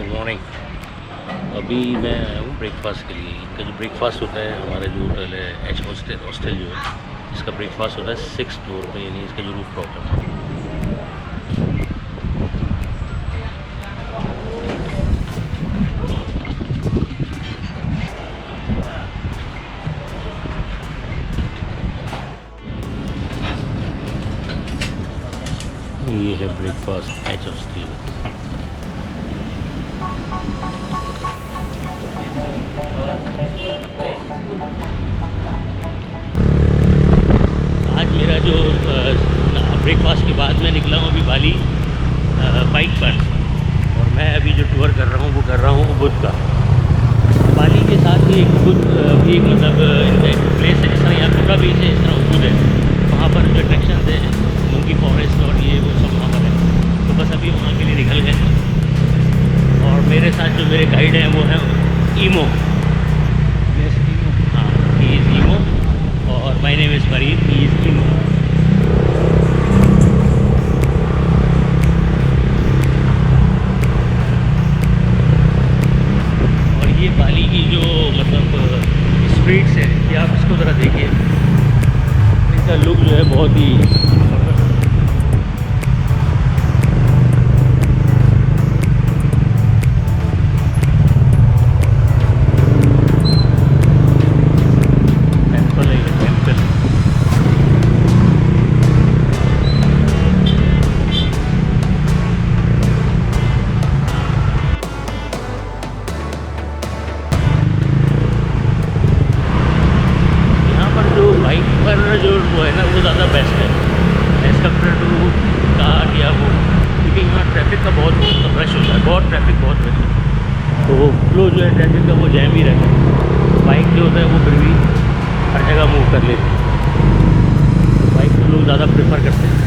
Morning. अभी मैं आया हूँ ब्रेकफास्ट के लिए। इनका जो ब्रेकफास्ट होता है, हमारा जो होटल है एच हॉस्टल जो है, इसका ब्रेकफास्ट होता है 6th फ्लोर पे, यानी इसका जो रूफ टॉप है। ये है ब्रेकफास्ट एच हॉस्टल। आज मेरा जो ब्रेकफास्ट के बाद मैं निकला हूँ अभी बाली बाइक पर, और मैं अभी जो टूर कर रहा हूँ वो कर रहा हूँ बुद्ध का। बाली के साथ ही एक बुद्ध भी एक मतलब एक प्लेस है, जिस तरह यहाँ पूरा बीच है, इस तरह बुद्ध है। वहाँ पर जो अट्रैक्शन है मंकी फॉरेस्ट और ये वो सब वहाँ पर है। तो बस अभी वहाँ के लिए निकल गए, और मेरे साथ जो मेरे गाइड हैं वो हैं ईमो। हाँ, ही इज़ ईमो और my name is Farid, he is emo. और ये बाली की जो मतलब स्ट्रीट्स है, ये आप इसको ज़रा देखिए, इसका लुक जो है बहुत ही जो वो है ना, वो ज़्यादा बेस्ट है एज़ कम्पेयर टू कार या वो, क्योंकि यहाँ ट्रैफिक का बहुत रश होता है, बहुत ट्रैफिक बहुत रश है। तो फ्लो जो है ट्रैफिक का वो जैम ही रहता है। बाइक जो होता है वो फिर भी हर जगह मूव कर लेती है, बाइक को लोग ज़्यादा प्रेफर करते हैं।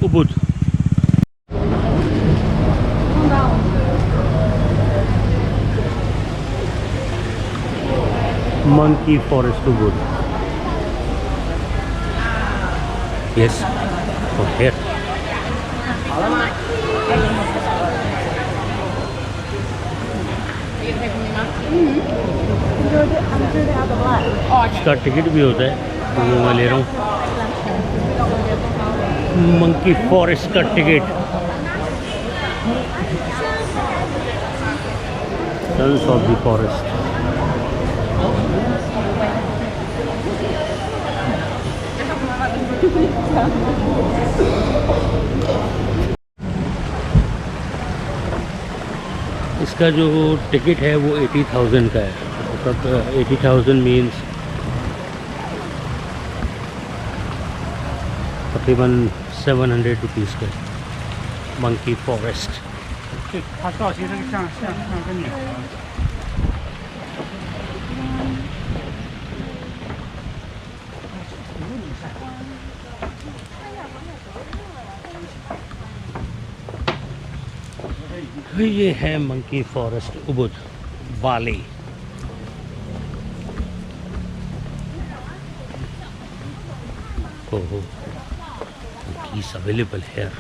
Ubud. Monkey Forest Ubud. Yes, from here. इसका टिकट भी होता है, तो मैं ले रहा हूँ मंकी फॉरेस्ट का ticket. Sons of the forest. इसका जो टिकट है वो 80,000 का है, मतलब 80,000 मीन्स तकरीबन 700 रुपीज़ का मंकी फॉरेस्ट। 它造型这个像个鸟。तो ये है मंकी फॉरेस्ट उबुद बाली। ओहो, monkeys available here.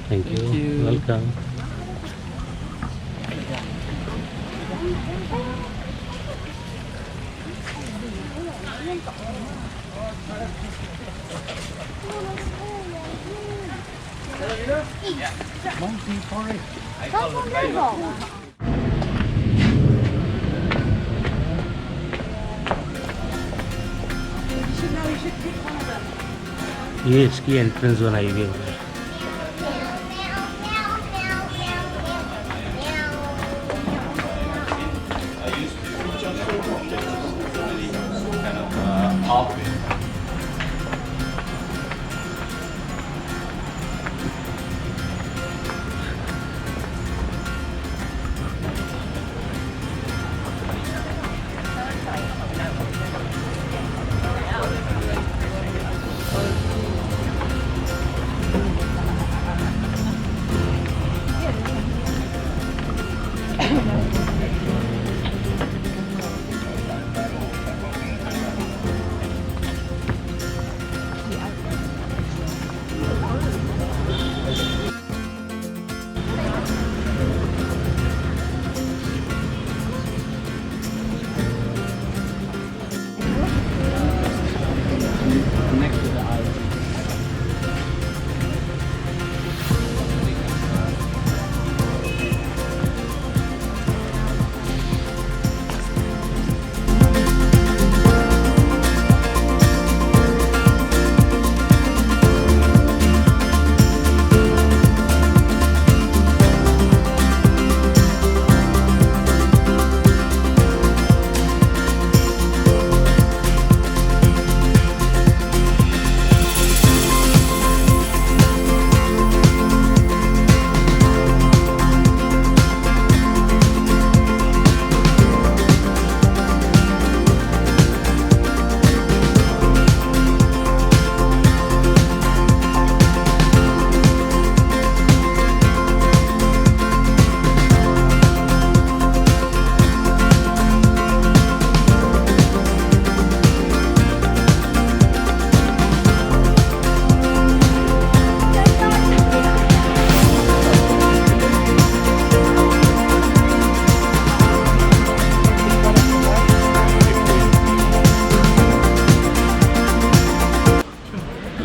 Thank you. Welcome. Monkey forest。 ये इसकी एंट्रेंस बनाई हुई है।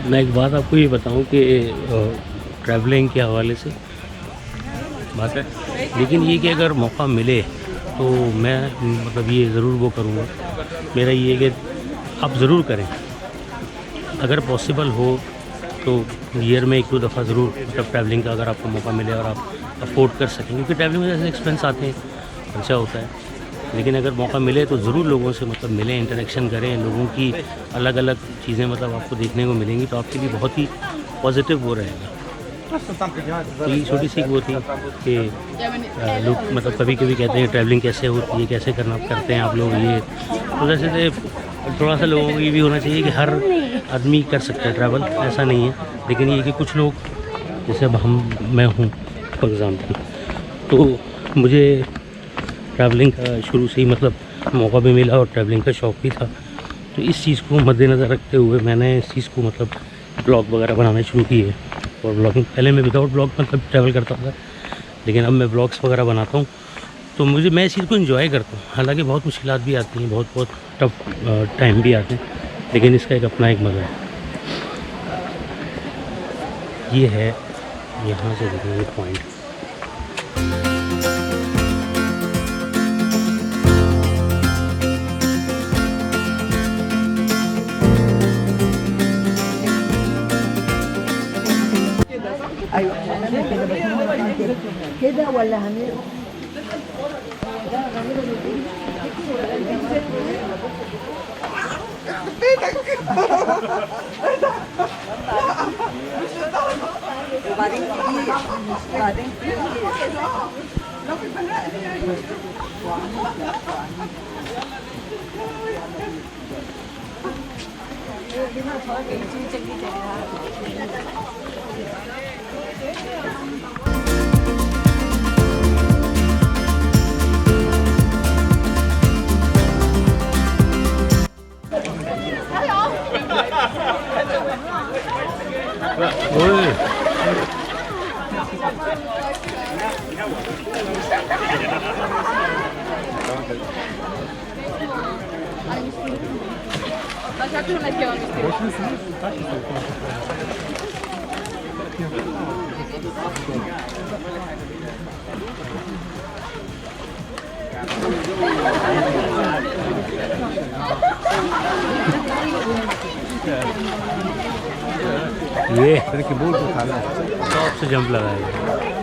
मैं एक बात आपको ये बताऊं कि ट्रैवलिंग के हवाले से बात है, लेकिन ये कि अगर मौका मिले तो मैं मतलब ये ज़रूर वो करूँगा। मेरा ये है कि आप ज़रूर करें, अगर पॉसिबल हो तो ईयर में 1-2 दफ़ा ज़रूर मतलब ट्रैवलिंग का अगर आपको मौका मिले और आप अफोर्ड कर सकें, क्योंकि ट्रैवलिंग में जैसे एक्सपेंस आते हैं, खर्चा होता है, लेकिन अगर मौका मिले तो ज़रूर लोगों से मतलब मिलें, इंटरेक्शन करें, लोगों की अलग अलग चीज़ें मतलब आपको देखने को मिलेंगी, तो आपके लिए बहुत ही पॉजिटिव वो रहेगा। तो ये छोटी सी वो थी कि लोग मतलब कभी कभी कहते हैं ट्रैवलिंग कैसे होती है, कैसे करते हैं आप लोग, ये तो जैसे थोड़ा सा लोगों की भी होना चाहिए कि हर आदमी कर सकता है ट्रैवल, ऐसा नहीं है, लेकिन ये कि कुछ लोग जैसे अब मैं हूँ फॉर एग्ज़ाम्पल, तो मुझे ट्रैवलिंग का शुरू से ही मतलब मौका भी मिला और ट्रैवलिंग का शौक़ भी था, तो इस चीज़ को मद्देनज़र रखते हुए मैंने इस चीज़ को मतलब ब्लॉग वगैरह बनाने शुरू किए। और ब्लॉगिंग पहले मैं विदाउट ब्लॉग मतलब ट्रैवल करता था, लेकिन अब मैं ब्लॉग्स वगैरह बनाता हूँ, तो मैं इस चीज़ को एंजॉय करता हूँ। हालांकि बहुत मुश्किलात भी आती हैं, बहुत टफ टाइम भी आते हैं, लेकिन इसका एक अपना एक मज़ा है। ये है यहाँ से देखेंगे पॉइंट। كده ولا هنعمل وبعدين كبير بعدين كبير ओए ये तरह की बोल तो खाना है टॉप से जंप लगाएगा